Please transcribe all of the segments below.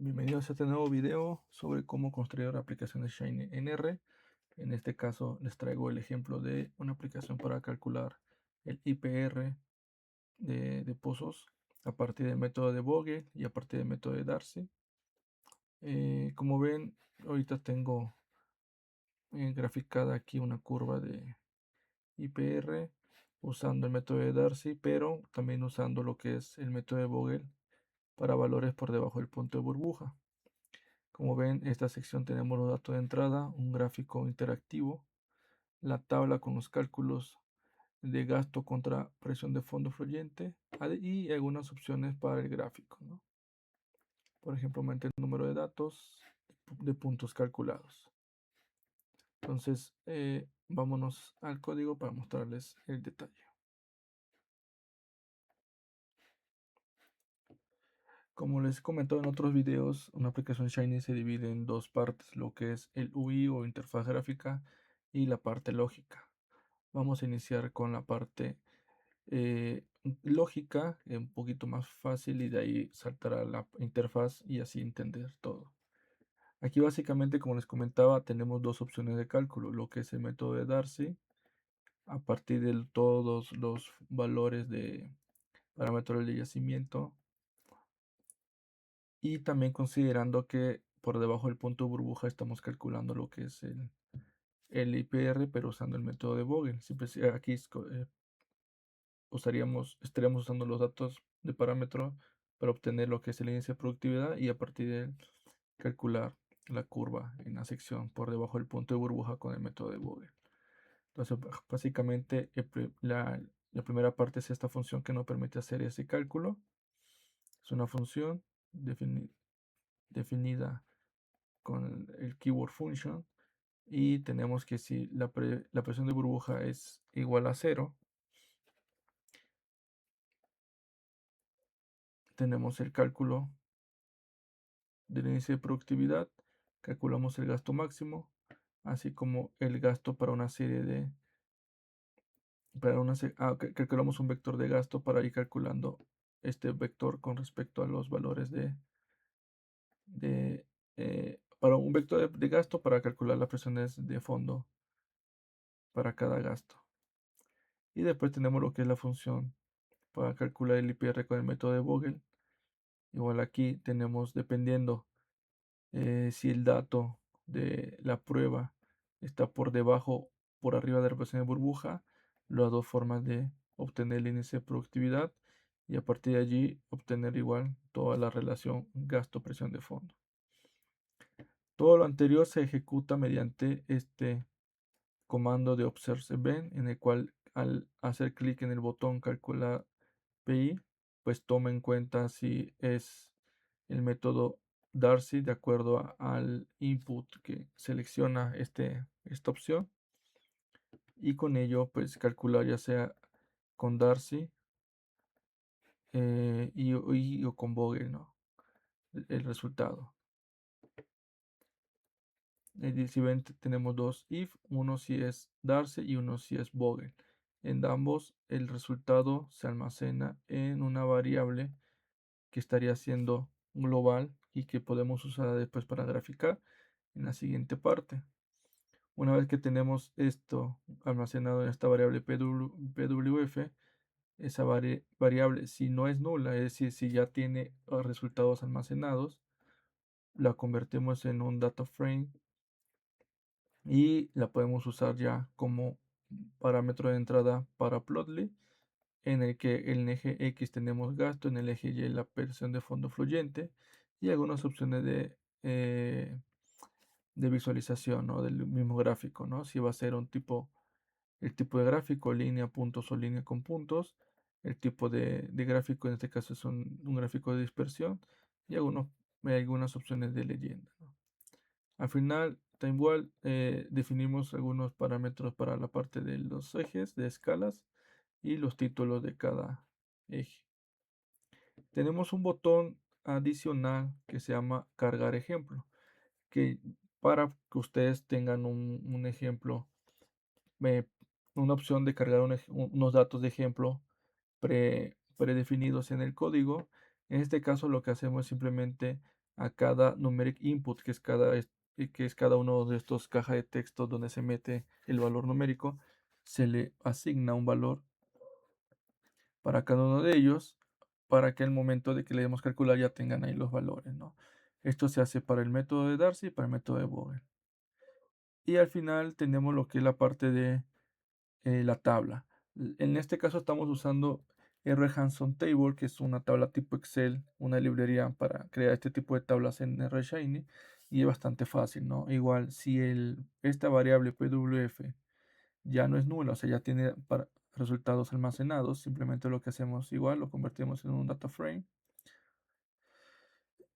Bienvenidos a este nuevo video sobre cómo construir aplicaciones Shiny en R. En este caso les traigo el ejemplo de una aplicación para calcular el IPR de pozos a partir del método de Vogel y a partir del método de Darcy. Como ven, ahorita tengo graficada aquí una curva de IPR usando el método de Darcy, pero también usando lo que es el método de Vogel para valores por debajo del punto de burbuja. Como ven, en esta sección tenemos los datos de entrada, un gráfico interactivo, la tabla con los cálculos de gasto contra presión de fondo fluyente y algunas opciones para el gráfico, ¿no? Por ejemplo, aumentar el número de datos de puntos calculados. Entonces, vámonos al código para mostrarles el detalle. Como les he comentado en otros videos, una aplicación Shiny se divide en dos partes, lo que es el UI o interfaz gráfica y la parte lógica. Vamos a iniciar con la parte lógica, un poquito más fácil, y de ahí saltar a la interfaz y así entender todo. Aquí básicamente, como les comentaba, tenemos dos opciones de cálculo, lo que es el método de Darcy, a partir de todos los valores de parámetros de yacimiento, y también considerando que por debajo del punto de burbuja estamos calculando lo que es el IPR, pero usando el método de Vogel. Siempre aquí estaríamos usando los datos de parámetro para obtener lo que es el índice de productividad y a partir de él calcular la curva en la sección por debajo del punto de burbuja con el método de Vogel. Entonces, básicamente, la primera parte es esta función que nos permite hacer ese cálculo. Es una función definida con el keyword function, y tenemos que si la presión de burbuja es igual a 0, tenemos el cálculo del índice de productividad, calculamos el gasto máximo, así como el gasto para una serie de... calculamos un vector de gasto para ir calculando este vector con respecto a los valores de para un vector de gasto para calcular las presiones de fondo para cada gasto. Y después tenemos lo que es la función para calcular el IPR con el método de Vogel. Igual aquí tenemos, dependiendo si el dato de la prueba está por debajo, por arriba de la presión de burbuja, las dos formas de obtener el índice de productividad, y a partir de allí obtener igual toda la relación gasto-presión de fondo. Todo lo anterior se ejecuta mediante este comando de observe event, en el cual al hacer clic en el botón calcular PI, pues toma en cuenta si es el método Darcy de acuerdo al input que selecciona esta opción, y con ello pues calcular ya sea con Darcy o con Vogel, ¿no? El resultado. Si ven, tenemos dos if, uno si es Darcy y uno si es Vogel. En ambos el resultado se almacena en una variable que estaría siendo global y que podemos usar después para graficar en la siguiente parte. Una vez que tenemos esto almacenado en esta variable PWF, esa variable, si no es nula, es decir, si ya tiene resultados almacenados, la convertimos en un data frame y la podemos usar ya como parámetro de entrada para Plotly, en el que en el eje X tenemos gasto, en el eje Y la presión de fondo fluyente y algunas opciones de visualización, ¿no? Del mismo gráfico, ¿no? Si va a ser el tipo de gráfico, línea, puntos o línea con puntos, el tipo de gráfico, en este caso es un gráfico de dispersión, y algunas opciones de leyenda, ¿no? Al final, igual definimos algunos parámetros para la parte de los ejes, de escalas y los títulos de cada eje. Tenemos un botón adicional que se llama cargar ejemplo, que para que ustedes tengan un ejemplo, eh, una opción de cargar unos datos de ejemplo predefinidos en el código. En este caso lo que hacemos es simplemente a cada numeric input, que es cada uno de estos cajas de texto donde se mete el valor numérico, se le asigna un valor para cada uno de ellos, para que al momento de que le demos calcular ya tengan ahí los valores, ¿no? Esto se hace para el método de Darcy y para el método de Vogel. Y al final tenemos lo que es la parte de la tabla. En este caso estamos usando R Hanson Table, que es una tabla tipo Excel, una librería para crear este tipo de tablas en RShiny, y es bastante fácil, ¿no? Igual, si esta variable PWF ya no es nula, o sea, ya tiene resultados almacenados, simplemente lo que hacemos igual, lo convertimos en un data frame,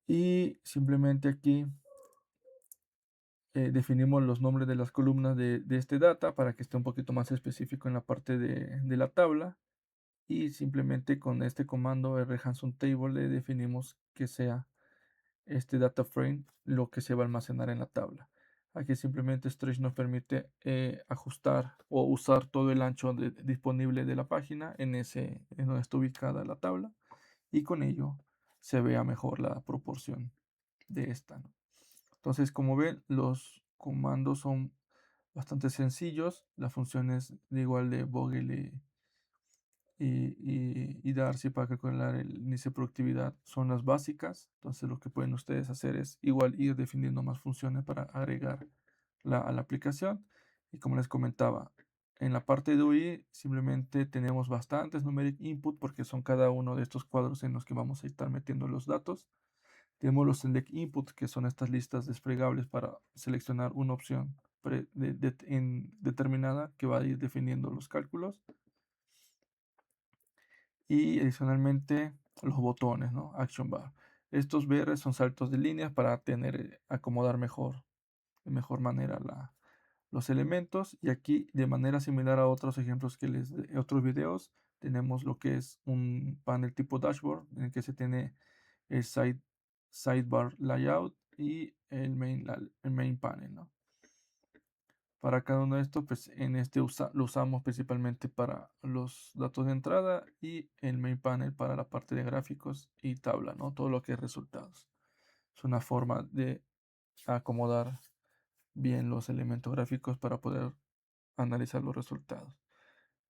y simplemente aquí definimos los nombres de las columnas de este data para que esté un poquito más específico en la parte de la tabla. Y simplemente con este comando rhanson table le definimos que sea este data frame lo que se va a almacenar en la tabla. Aquí simplemente stretch nos permite ajustar o usar todo el ancho disponible de la página en donde está ubicada la tabla, y con ello se vea mejor la proporción de esta, ¿no? Entonces, como ven, los comandos son bastante sencillos. Las funciones de igual de Vogel y Darcy para calcular el índice de productividad son las básicas. Entonces lo que pueden ustedes hacer es igual ir definiendo más funciones para agregar a la aplicación. Y como les comentaba, en la parte de UI simplemente tenemos bastantes numeric input porque son cada uno de estos cuadros en los que vamos a estar metiendo los datos. Tenemos los select inputs, que son estas listas desplegables para seleccionar una opción determinada que va a ir definiendo los cálculos. Y adicionalmente los botones, ¿no? Action bar. Estos BR son saltos de líneas para acomodar de mejor manera los elementos. Y aquí, de manera similar a otros ejemplos otros videos, tenemos lo que es un panel tipo dashboard en el que se tiene el sidebar layout y el main panel, ¿no? Para cada uno de estos, pues en este lo usamos principalmente para los datos de entrada, y el main panel para la parte de gráficos y tabla, ¿no? Todo lo que es resultados. Es una forma de acomodar bien los elementos gráficos para poder analizar los resultados.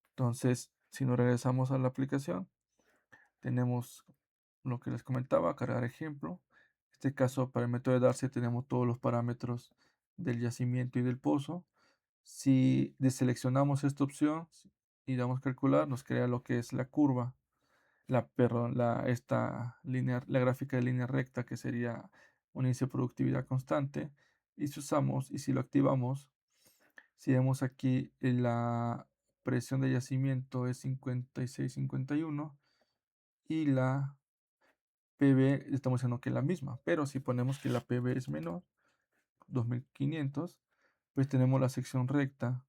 Entonces, si nos regresamos a la aplicación, tenemos lo que les comentaba, cargar ejemplo. En este caso, para el método de Darcy tenemos todos los parámetros del yacimiento y del pozo. Si deseleccionamos esta opción y damos calcular, nos crea lo que es la curva, perdón, esta línea, la gráfica de línea recta, que sería un índice de productividad constante. Y si lo activamos, si vemos aquí la presión de yacimiento es 56,51 y la PB estamos diciendo que es la misma, pero si ponemos que la PB es menor, 2500, pues tenemos la sección recta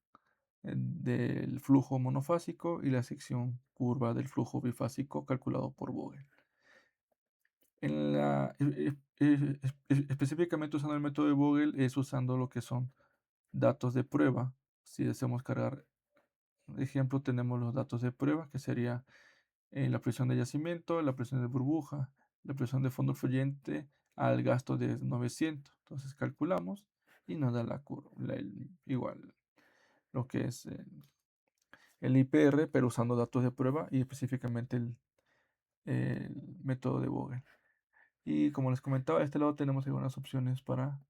del flujo monofásico y la sección curva del flujo bifásico calculado por Vogel. Específicamente usando el método de Vogel es usando lo que son datos de prueba. Si deseamos cargar ejemplo, tenemos los datos de prueba, que sería la presión de yacimiento, la presión de burbuja, la presión de fondo fluyente al gasto de 900. Entonces calculamos y nos da la curva, igual lo que es el IPR, pero usando datos de prueba y específicamente el método de Vogel. Y como les comentaba, de este lado tenemos algunas opciones para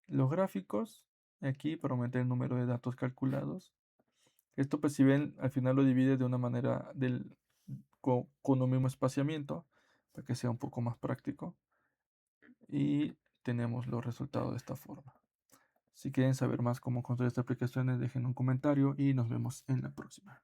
los gráficos. Aquí para aumentar el número de datos calculados. Esto, pues, si ven, al final lo divide de una manera con un mismo espaciamiento para que sea un poco más práctico. Y tenemos los resultados de esta forma. Si quieren saber más cómo construir estas aplicaciones, dejen un comentario y nos vemos en la próxima.